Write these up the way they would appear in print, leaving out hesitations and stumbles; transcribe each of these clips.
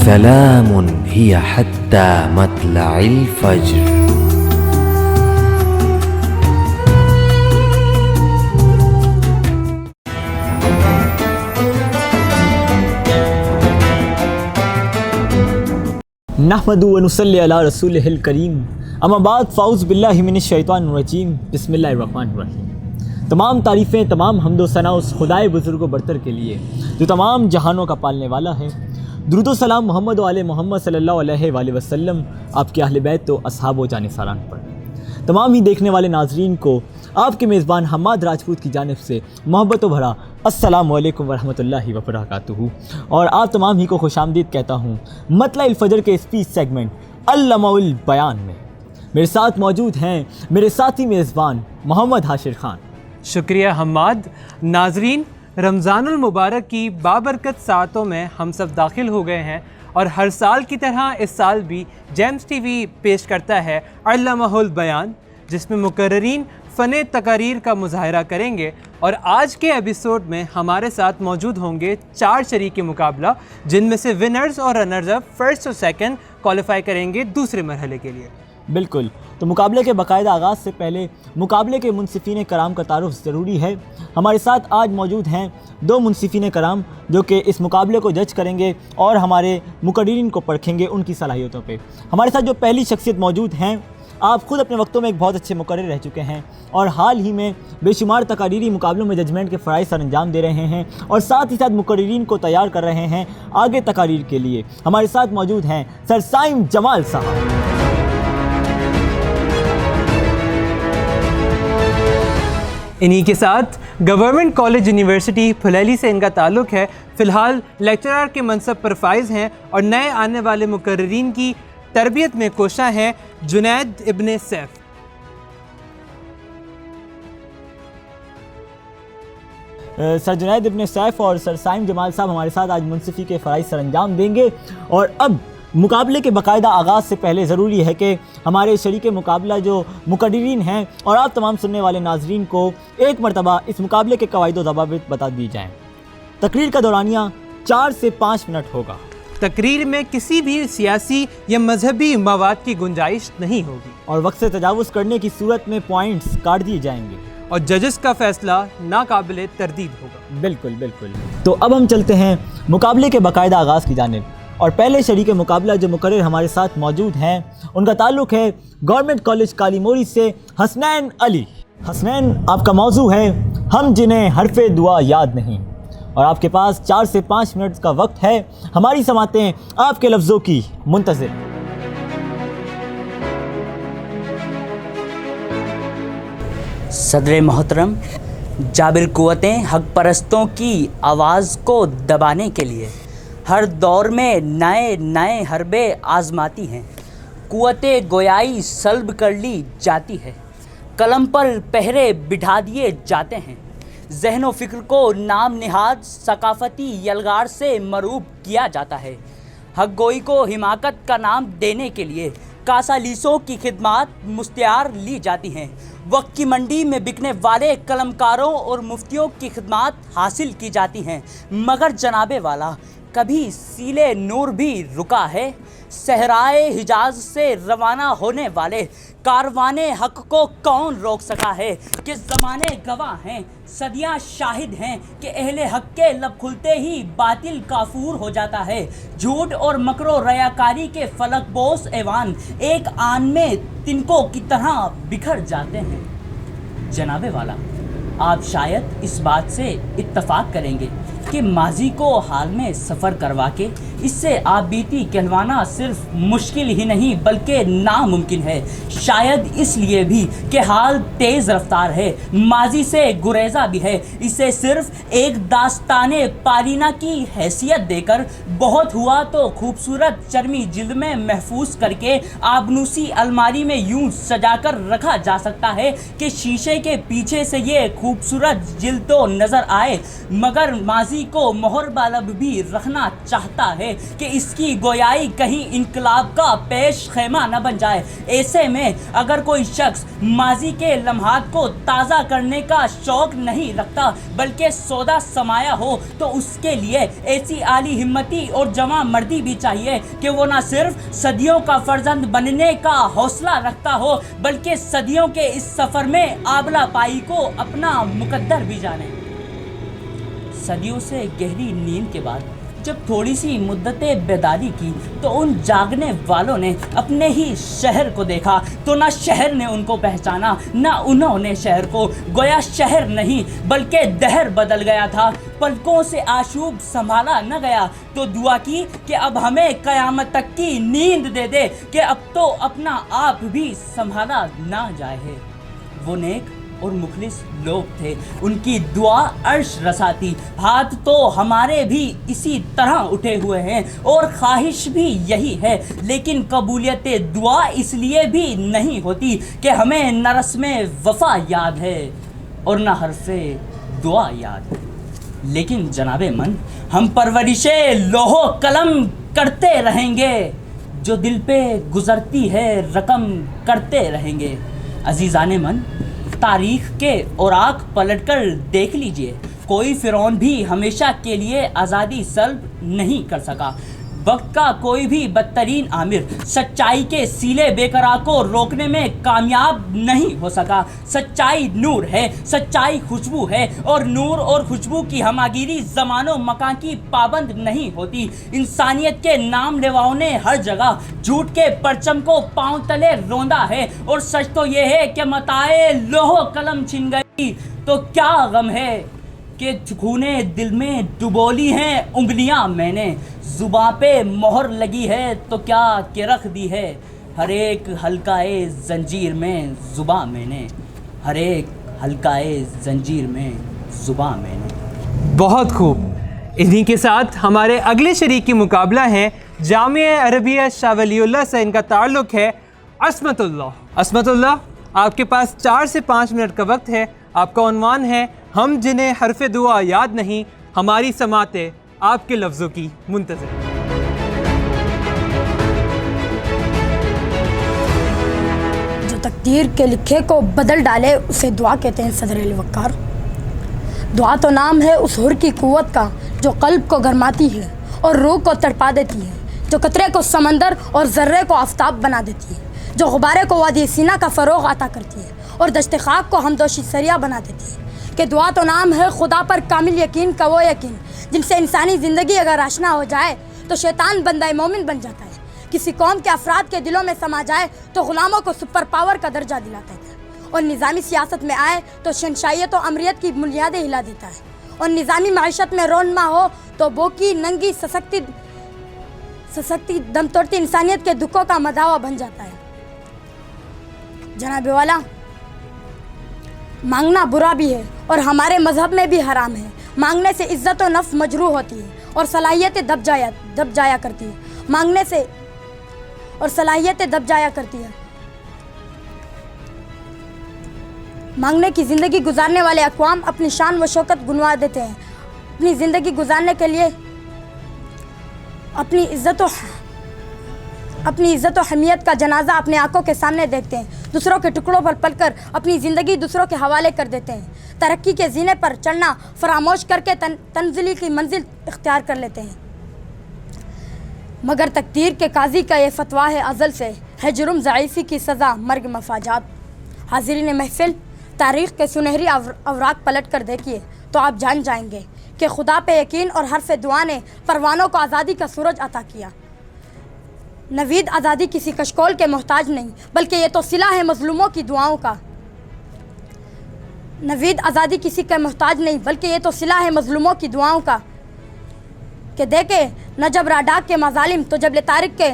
سلام هي حتى مطلع الفجر. نحمد و نصلی علی رسول الکریم. اما بعد فاعوذ باللہ من الشیطان الرجیم. بسم اللہ الرحمن الرحیم. تمام تعریفیں، تمام حمد و ثنا اس خدائے بزرگ و برتر کے لیے جو تمام جہانوں کا پالنے والا ہے. درود و سلام محمد و آل محمد صلی اللہ علیہ وآلہ وسلم، آپ کے اہل بیت و اصحاب و جانثاران پر. تمام ہی دیکھنے والے ناظرین کو آپ کے میزبان حماد راجپوت کی جانب سے محبت و بھرا السلام علیکم ورحمۃ اللہ وبرکاتہ، اور آپ تمام ہی کو خوش آمدید کہتا ہوں مطلع الفجر کے اسپیچ سیگمنٹ علمہ البیان میں. میرے ساتھ موجود ہیں میرے ساتھی میزبان محمد حاشر خان. شکریہ حماد. ناظرین، رمضان المبارک کی بابرکت ساعتوں میں ہم سب داخل ہو گئے ہیں، اور ہر سال کی طرح اس سال بھی جیمز ٹی وی پیش کرتا ہے علمہ البیان، جس میں مقررین فن تقاریر کا مظاہرہ کریں گے. اور آج کے ایپیسوڈ میں ہمارے ساتھ موجود ہوں گے 4 شریک مقابلہ، جن میں سے ونرز اور رنرز اپ فرسٹ اور سیکنڈ کوالیفائی کریں گے دوسرے مرحلے کے لیے. بالکل. تو مقابلے کے باقاعدہ آغاز سے پہلے مقابلے کے منصفین کرام کا تعارف ضروری ہے. ہمارے ساتھ آج موجود ہیں 2 منصفین کرام جو کہ اس مقابلے کو جج کریں گے اور ہمارے مقررین کو پرکھیں گے ان کی صلاحیتوں پہ. ہمارے ساتھ جو پہلی شخصیت موجود ہیں، آپ خود اپنے وقتوں میں ایک بہت اچھے مقرر رہ چکے ہیں اور حال ہی میں بے شمار تقاریری مقابلوں میں ججمنٹ کے فرائض سر انجام دے رہے ہیں اور ساتھ ہی ساتھ مقررین کو تیار کر رہے ہیں آگے تقاریر کے لیے. ہمارے ساتھ موجود ہیں سر سائم جمال صاحب. انہی کے ساتھ گورنمنٹ کالج یونیورسٹی پھلیلی سے ان کا تعلق ہے. فی الحال لیکچرر کے منصب پر فائز ہیں اور نئے آنے والے مقررین کی تربیت میں کوشاں ہیں جنید ابن سیف. سر جنید ابن سیف اور سر سائم جمال صاحب ہمارے ساتھ آج منصفی کے فرائض سر انجام دیں گے. اور اب مقابلے کے باقاعدہ آغاز سے پہلے ضروری ہے کہ ہمارے شریک مقابلہ جو مقررین ہیں اور آپ تمام سننے والے ناظرین کو ایک مرتبہ اس مقابلے کے قواعد و ضوابط بتا دی جائیں. تقریر کا دورانیہ 4 سے 5 منٹ ہوگا. تقریر میں کسی بھی سیاسی یا مذہبی مواد کی گنجائش نہیں ہوگی، اور وقت سے تجاوز کرنے کی صورت میں پوائنٹس کاٹ دیے جائیں گے اور ججز کا فیصلہ ناقابل تردید ہوگا. بالکل بالکل. تو اب ہم چلتے ہیں مقابلے کے باقاعدہ آغاز کی جانب. اور پہلے شریک مقابلہ جو مقرر ہمارے ساتھ موجود ہیں ان کا تعلق ہے گورنمنٹ کالج کالی موری سے حسنین علی. حسنین، آپ کا موضوع ہے ہم جنہیں حرف دعا یاد نہیں، اور آپ کے پاس 4 سے 5 منٹ کا وقت ہے. ہماری سماعتیں آپ کے لفظوں کی منتظر. صدر محترم، جابر قوتیں حق پرستوں کی آواز کو دبانے کے لیے ہر دور میں نئے حربے آزماتی ہیں. قوت گویائی سلب کر لی جاتی ہے، قلم پر پہرے بٹھا دیے جاتے ہیں. ذہن و فکر کو نام نہاد ثقافتی یلغار سے مروب کیا جاتا ہے. حق گوئی کو حماقت کا نام دینے کے لیے کاسالیسوں کی خدمات مستعار لی جاتی ہیں. وقت کی منڈی میں بکنے والے قلمکاروں اور مفتیوں کی خدمات حاصل کی جاتی ہیں. مگر جناب والا، کبھی سیلے نور بھی رکا ہے؟ صحرائے حجاز سے روانہ ہونے والے کاروان حق کو کون روک سکا ہے کہ زمانے گواہ ہیں، صدیاں شاہد ہیں کہ اہل حق کے لب کھلتے ہی باطل کافور ہو جاتا ہے. جھوٹ اور مکر و ریاکاری کے فلک بوس ایوان ایک آن میں تنکوں کی طرح بکھر جاتے ہیں. جناب والا، آپ شاید اس بات سے اتفاق کریں گے کہ ماضی کو حال میں سفر کروا کے اس سے آپ بیتی کہلوانا صرف مشکل ہی نہیں بلکہ ناممکن ہے. شاید اس لیے بھی کہ حال تیز رفتار ہے، ماضی سے گریزہ بھی ہے. اسے صرف ایک داستان پارینہ کی حیثیت دے کر بہت ہوا تو خوبصورت چرمی جلد میں محفوظ کر کے آبنوسی الماری میں یوں سجا کر رکھا جا سکتا ہے کہ شیشے کے پیچھے سے یہ خوبصورت جلد تو نظر آئے مگر ماضی ماضی کو مہر بالب بھی رکھنا چاہتا ہے کہ اس کی گویائی کہیں انقلاب کا پیش خیمہ نہ بن جائے۔ ایسے میں اگر کوئی شخص ماضی کے لمحات کو تازہ کرنے کا شوق نہیں رکھتا بلکہ سودا سمایا ہو تو اس کے لیے ایسی عالی ہمتی اور جواں مردی بھی چاہیے کہ وہ نہ صرف صدیوں کا فرزند بننے کا حوصلہ رکھتا ہو بلکہ صدیوں کے اس سفر میں آبلہ پائی کو اپنا مقدر بھی جانے۔ صدیوں سے گہری نیند کے بعد جب تھوڑی سی مدت بیداری کی تو ان جاگنے والوں نے اپنے ہی شہر کو دیکھا تو نہ شہر نے ان کو پہچانا نہ انہوں نے شہر کو، گویا شہر نہیں بلکہ دہر بدل گیا تھا۔ پلکوں سے آشوب سنبھالا نہ گیا تو دعا کی کہ اب ہمیں قیامت تک کی نیند دے دے کہ اب تو اپنا آپ بھی سنبھالا نہ جائے ہے۔ وہ نیک اور مخلص لوگ تھے، ان کی دعا عرش رسا تھی۔ ہاتھ تو ہمارے بھی اسی طرح اٹھے ہوئے ہیں اور خواہش بھی یہی ہے، لیکن قبولیت دعا اس لیے بھی نہیں ہوتی کہ ہمیں نہ رسم وفا یاد ہے اور نہ حرف دعا یاد۔ لیکن جناب من، ہم پرورش لوح و قلم کرتے رہیں گے، جو دل پہ گزرتی ہے رقم کرتے رہیں گے۔ عزیزان من، تاریخ کے اوراق پلٹ کر دیکھ لیجئے، کوئی فرعون بھی ہمیشہ کے لیے آزادی سلب نہیں کر سکا۔ وقت کا کوئی بھی بدترین آمر سچائی کے سیلے بے قرار کو روکنے میں کامیاب نہیں ہو سکا۔ سچائی نور ہے، سچائی خوشبو ہے، اور نور اور خوشبو کی ہماگیری زمان و مکان کی پابند نہیں ہوتی۔ انسانیت کے نام لیواؤں نے ہر جگہ جھوٹ کے پرچم کو پاؤں تلے روندا ہے، اور سچ تو یہ ہے کہ متاع لوح و قلم چھن گئی تو کیا غم ہے کہ خونے دل میں ڈبولی ہیں انگلیاں میں نے۔ زباں پہ مہر لگی ہے تو کیا کہ رکھ دی ہے ہر ایک حلقۂ زنجیر میں زباں میں نے، ہر ایک حلقۂ زنجیر میں زباں میں نے۔ بہت خوب۔ انہی کے ساتھ ہمارے اگلے شریک کی مقابلہ ہیں، جامعہ عربیہ شاہ ولی اللہ سے ان کا تعلق ہے، عصمت اللہ۔ عصمت اللہ، آپ کے پاس 4 سے 5 منٹ کا وقت ہے۔ آپ کا عنوان ہے ہم جنہیں حرف دعا یاد نہیں، ہماری سماعتیں آپ کے لفظوں کی منتظر۔ جو تقدیر کے لکھے کو بدل ڈالے اسے دعا کہتے ہیں صدر علی وقار۔ دعا تو نام ہے اس حر کی قوت کا جو قلب کو گرماتی ہے اور روح کو تڑپا دیتی ہے، جو قطرے کو سمندر اور ذرے کو آفتاب بنا دیتی ہے، جو غبارے کو وادی سینا کا فروغ عطا کرتی ہے اور دشت خاک کو ہمدوشی سریا بنا دیتی ہے۔ کہ دعا تو نام ہے خدا پر کامل یقین کا وہ یقین جن سے انسانی زندگی اگر آشنا ہو جائے تو شیطان بندہ مومن بن جاتا ہے، کسی قوم کے افراد کے دلوں میں سما جائے تو غلاموں کو سپر پاور کا درجہ دلاتا ہے، اور نظامی سیاست میں آئے تو شہنشائیت و امریت کی بنیادیں ہلا دیتا ہے، اور نظامی معیشت میں رونما ہو تو بوکی ننگی سسکتی دم توڑتی انسانیت کے دکھوں کا مداوا بن جاتا ہے۔ جناب والا، مانگنا برا بھی ہے اور ہمارے مذہب میں بھی حرام ہے۔ مانگنے سے عزت و نفس مجروح ہوتی ہے اور صلاحیتیں دب جایا کرتی ہے۔ مانگنے سے اور صلاحیتیں دب جایا کرتی ہے۔ مانگنے کی زندگی گزارنے والے اقوام اپنی شان و شوکت گنوا دیتے ہیں، اپنی زندگی گزارنے کے لیے اپنی عزت و حمیت کا جنازہ اپنے آنکھوں کے سامنے دیکھتے ہیں، دوسروں کے ٹکڑوں پر پل کر اپنی زندگی دوسروں کے حوالے کر دیتے ہیں، ترقی کے زینے پر چڑھنا فراموش کر کے تنزلی کی منزل اختیار کر لیتے ہیں۔ مگر تقدیر کے قاضی کا یہ فتویٰ ہے ازل سے، ہے جرم ضعیفی کی سزا مرگ مفاجات۔ حاضرین محفل، تاریخ کے سنہری اوراق پلٹ کر دیکھیے تو آپ جان جائیں گے کہ خدا پہ یقین اور حرف دعا نے پروانوں کو آزادی کا سورج عطا کیا۔ نوید آزادی کسی کشکول کے محتاج نہیں بلکہ یہ تو صلہ ہے مظلوموں کی دعاؤں کا۔ نوید آزادی کسی کا محتاج نہیں بلکہ یہ تو صلہ ہے مظلوموں کی دعاؤں کا۔ کہ دیکھے نجب راڈاک کے مظالم تو جبل طارق کے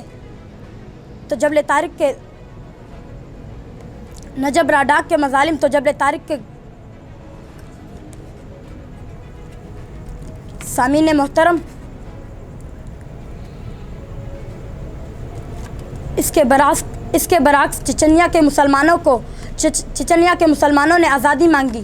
نجب راڈاک کے مظالم تو جبل طارق کے سامعین محترم، اس کے برعکس چچنیا کے مسلمانوں نے آزادی مانگی۔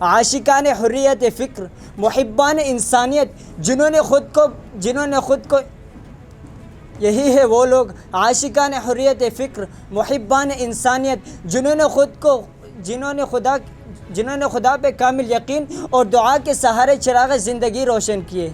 عاشقان حریت فکر، محبان انسانیت، جنہوں نے خود کو یہی ہے وہ لوگ عاشقان حریت فکر، محبان انسانیت، جنہوں نے خدا پہ کامل یقین اور دعا کے سہارے چراغ زندگی روشن کیے۔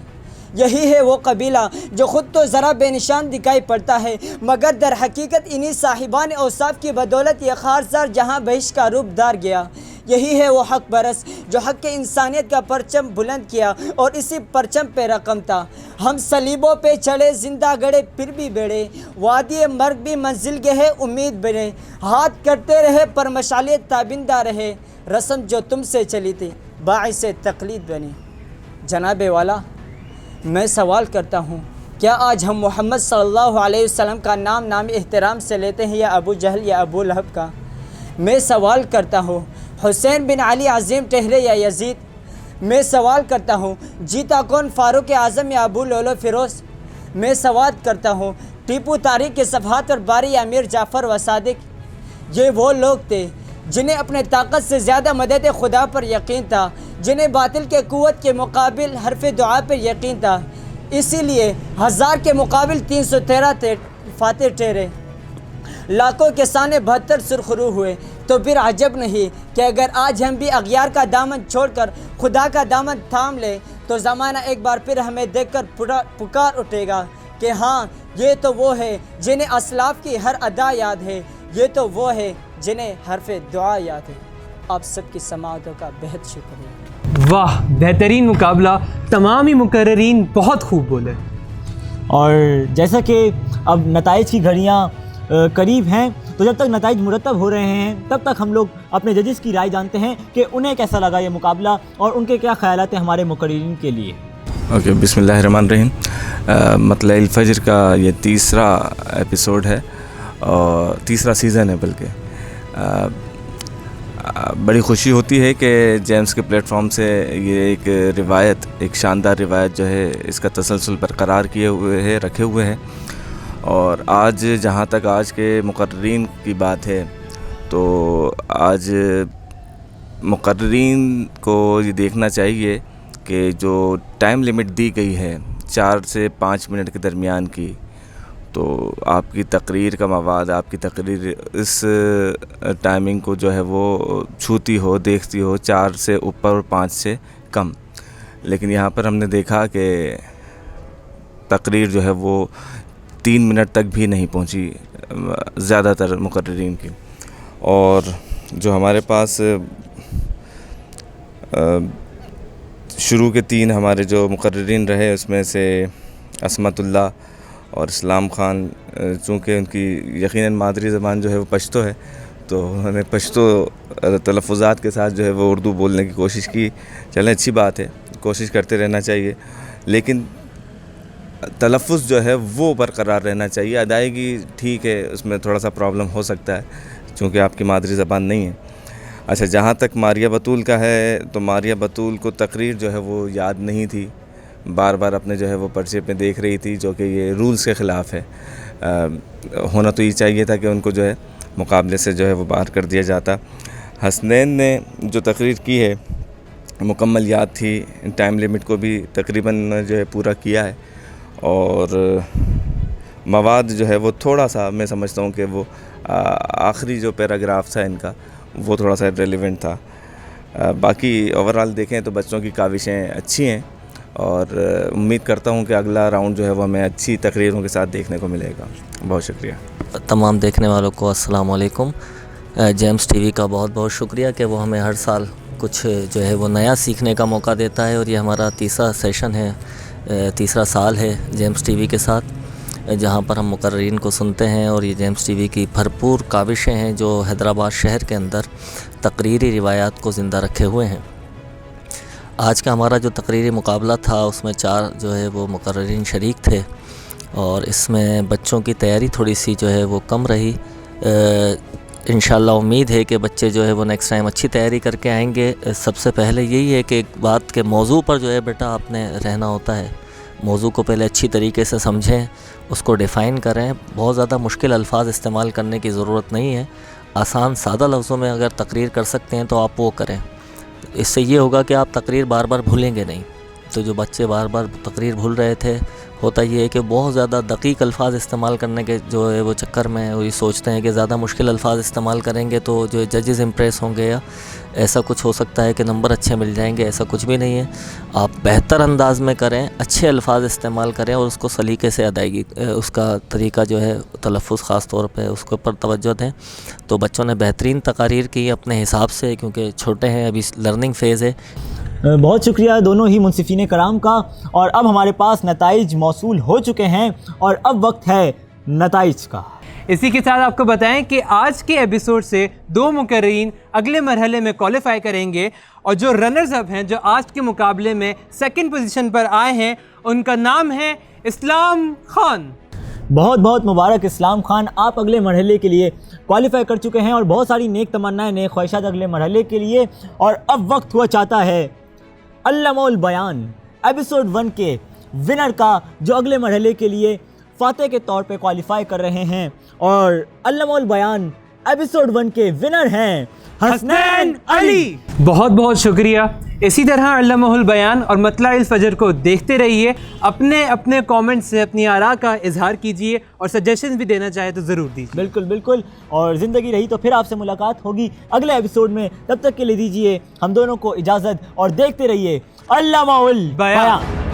یہی ہے وہ قبیلہ جو خود تو ذرا بے نشان دکھائی پڑتا ہے، مگر در حقیقت انہی صاحبان اوصاف کی بدولت یہ خارزار جہاں بہشت کا روپ دار گیا۔ یہی ہے وہ حق برس جو حق کے انسانیت کا پرچم بلند کیا اور اسی پرچم پہ رقم تھا۔ ہم صلیبوں پہ چڑھے، زندہ گڑے پھر بھی بیڑے، وادی مرگ بھی منزل گئے ہے امید بنے، ہاتھ کرتے رہے پر مشعلیں تابندہ رہے، رسم جو تم سے چلی تھی باعث تقلید بنی۔ جناب والا، میں سوال کرتا ہوں، کیا آج ہم محمد صلی اللہ علیہ وسلم کا نام احترام سے لیتے ہیں یا ابو جہل یا ابو لہب کا؟ میں سوال کرتا ہوں، حسین بن علی عظیم ٹہرے یا یزید؟ میں سوال کرتا ہوں، جیتا کون فاروق اعظم یا ابو لولو فیروز؟ میں سوال کرتا ہوں، ٹیپو تاریخ کے صفحات پر باری یا امیر جعفر و صادق؟ یہ وہ لوگ تھے جنہیں اپنے طاقت سے زیادہ مدد خدا پر یقین تھا، جنہیں باطل کے قوت کے مقابل حرف دعا پر یقین تھا، اسی لیے 1000 کے مقابل 313 فاتح ٹھہرے، لاکھوں کے سانے 72 سرخرو ہوئے۔ تو پھر عجب نہیں کہ اگر آج ہم بھی اغیار کا دامن چھوڑ کر خدا کا دامن تھام لیں تو زمانہ ایک بار پھر ہمیں دیکھ کر پکار اٹھے گا کہ ہاں، یہ تو وہ ہے جنہیں اسلاف کی ہر ادا یاد ہے، یہ تو وہ ہے جنہیں حرف دعا یاد ہے۔ آپ سب کی سماعتوں کا بہت شکریہ۔ واہ، بہترین مقابلہ، تمام ہی مقررین بہت خوب بولے۔ اور جیسا کہ اب نتائج کی گھڑیاں قریب ہیں، تو جب تک نتائج مرتب ہو رہے ہیں تب تک ہم لوگ اپنے ججز کی رائے جانتے ہیں کہ انہیں کیسا لگا یہ مقابلہ اور ان کے کیا خیالات ہیں ہمارے مقررین کے لیے۔ اوکے، بسم اللہ الرحمن الرحیم۔ مطلع الفجر کا یہ تیسرا ایپیسوڈ ہے اور تیسرا سیزن ہے، بلکہ بڑی خوشی ہوتی ہے کہ جیمز کے پلیٹ فارم سے یہ ایک روایت، ایک شاندار روایت جو ہے اس کا تسلسل برقرار کیے ہوئے ہے، رکھے ہوئے ہیں۔ اور آج جہاں تک آج کے مقررین کی بات ہے تو آج مقررین کو یہ دیکھنا چاہیے کہ جو ٹائم لمٹ دی گئی ہے 4 سے 5 منٹ کے درمیان کی، تو آپ کی تقریر کا مواد، آپ کی تقریر اس ٹائمنگ کو جو ہے وہ چھوتی ہو، دیکھتی ہو 4 سے اوپر اور 5 سے کم۔ لیکن یہاں پر ہم نے دیکھا کہ تقریر جو ہے وہ 3 منٹ تک بھی نہیں پہنچی زیادہ تر مقررین کی۔ اور جو ہمارے پاس شروع کے 3 ہمارے جو مقررین رہے اس میں سے عصمت اللہ اور اسلام خان، چونکہ ان کی یقیناً مادری زبان جو ہے وہ پشتو ہے تو انہوں نے پشتو تلفظات کے ساتھ جو ہے وہ اردو بولنے کی کوشش کی۔ چلیں، اچھی بات ہے، کوشش کرتے رہنا چاہیے، لیکن تلفظ جو ہے وہ برقرار رہنا چاہیے۔ ادائیگی ٹھیک ہے، اس میں تھوڑا سا پرابلم ہو سکتا ہے چونکہ آپ کی مادری زبان نہیں ہے۔ اچھا، جہاں تک ماریہ بطول کا ہے تو ماریہ بطول کو تقریر جو ہے وہ یاد نہیں تھی، بار بار اپنے جو ہے وہ پرچے پہ دیکھ رہی تھی، جو کہ یہ رولز کے خلاف ہے۔ ہونا تو یہ چاہیے تھا کہ ان کو جو ہے مقابلے سے جو ہے وہ باہر کر دیا جاتا۔ حسنین نے جو تقریر کی ہے مکمل یاد تھی، ٹائم لمٹ کو بھی تقریباً جو ہے پورا کیا ہے، اور مواد جو ہے وہ تھوڑا سا میں سمجھتا ہوں کہ وہ آخری جو پیراگراف تھا ان کا وہ تھوڑا سا ریلیونٹ تھا۔ باقی اوورال دیکھیں تو بچوں کی کاوشیں اچھی ہیں، اور امید کرتا ہوں کہ اگلا راؤنڈ جو ہے وہ ہمیں اچھی تقریروں کے ساتھ دیکھنے کو ملے گا۔ بہت شکریہ۔ تمام دیکھنے والوں کو السلام علیکم۔ جیمز ٹی وی کا بہت بہت شکریہ کہ وہ ہمیں ہر سال کچھ جو ہے وہ نیا سیکھنے کا موقع دیتا ہے، اور یہ ہمارا تیسرا سیشن ہے، تیسرا سال ہے جیمز ٹی وی کے ساتھ، جہاں پر ہم مقررین کو سنتے ہیں، اور یہ جیمز ٹی وی کی بھرپور کاوشیں ہیں جو حیدرآباد شہر کے اندر تقریری روایات کو زندہ رکھے ہوئے ہیں۔ آج کا ہمارا جو تقریری مقابلہ تھا اس میں 4 جو ہے وہ مقررین شریک تھے، اور اس میں بچوں کی تیاری تھوڑی سی جو ہے وہ کم رہی۔ انشاءاللہ امید ہے کہ بچے جو ہے وہ نیکسٹ ٹائم اچھی تیاری کر کے آئیں گے۔ سب سے پہلے یہی ہے کہ ایک بات کے موضوع پر جو ہے بیٹا آپ نے رہنا ہوتا ہے، موضوع کو پہلے اچھی طریقے سے سمجھیں، اس کو ڈیفائن کریں، بہت زیادہ مشکل الفاظ استعمال کرنے کی ضرورت نہیں ہے، آسان سادہ لفظوں میں اگر تقریر کر سکتے ہیں تو آپ وہ کریں۔ اس سے یہ ہوگا کہ آپ تقریر بار بار بھولیں گے نہیں. تو جو بچے بار بار تقریر بھول رہے تھے، ہوتا یہ ہے کہ بہت زیادہ دقیق الفاظ استعمال کرنے کے جو ہے وہ چکر میں وہی سوچتے ہیں کہ زیادہ مشکل الفاظ استعمال کریں گے تو جو ججز امپریس ہوں گے یا ایسا کچھ ہو سکتا ہے کہ نمبر اچھے مل جائیں گے. ایسا کچھ بھی نہیں ہے. آپ بہتر انداز میں کریں، اچھے الفاظ استعمال کریں اور اس کو سلیقے سے ادائیگی اس کا طریقہ جو ہے تلفظ خاص طور پہ اس کے اوپر توجہ دیں. تو بچوں نے بہترین تقاریر کی اپنے حساب سے، کیونکہ چھوٹے ہیں، ابھی لرننگ فیز ہے. بہت شکریہ دونوں ہی منصفین کرام کا. اور اب ہمارے پاس نتائج موصول ہو چکے ہیں اور اب وقت ہے نتائج کا. اسی کے ساتھ آپ کو بتائیں کہ آج کے ایپیسوڈ سے 2 مقررین اگلے مرحلے میں کوالیفائی کریں گے، اور جو رنرز اپ ہیں، جو آج کے مقابلے میں 2nd پوزیشن پر آئے ہیں، ان کا نام ہے اسلام خان. بہت بہت مبارک اسلام خان، آپ اگلے مرحلے کے لیے کوالیفائی کر چکے ہیں اور بہت ساری نیک تمنائیں، نیک خواہشات اگلے مرحلے کے لیے. اور اب وقت ہوا چاہتا ہے علامہ البیان ایپیسوڈ 1 کے ونر کا، جو اگلے مرحلے کے لیے فاتح کے طور پہ کوالیفائی کر رہے ہیں. اور علامہ البیان ایپیسوڈ 1 کے ونر ہیں حسنین علی. بہت بہت شکریہ. اسی طرح علامہ البیان اور مطلع الفجر کو دیکھتے رہیے. اپنے کامنٹ سے اپنی آراء کا اظہار کیجیے اور سجیشنز بھی دینا چاہے تو ضرور دیجیے. بالکل بالکل. اور زندگی رہی تو پھر آپ سے ملاقات ہوگی اگلے ایپیسوڈ میں. تب تک کے لیے دیجیے ہم دونوں کو اجازت اور دیکھتے رہیے علامہ البیان.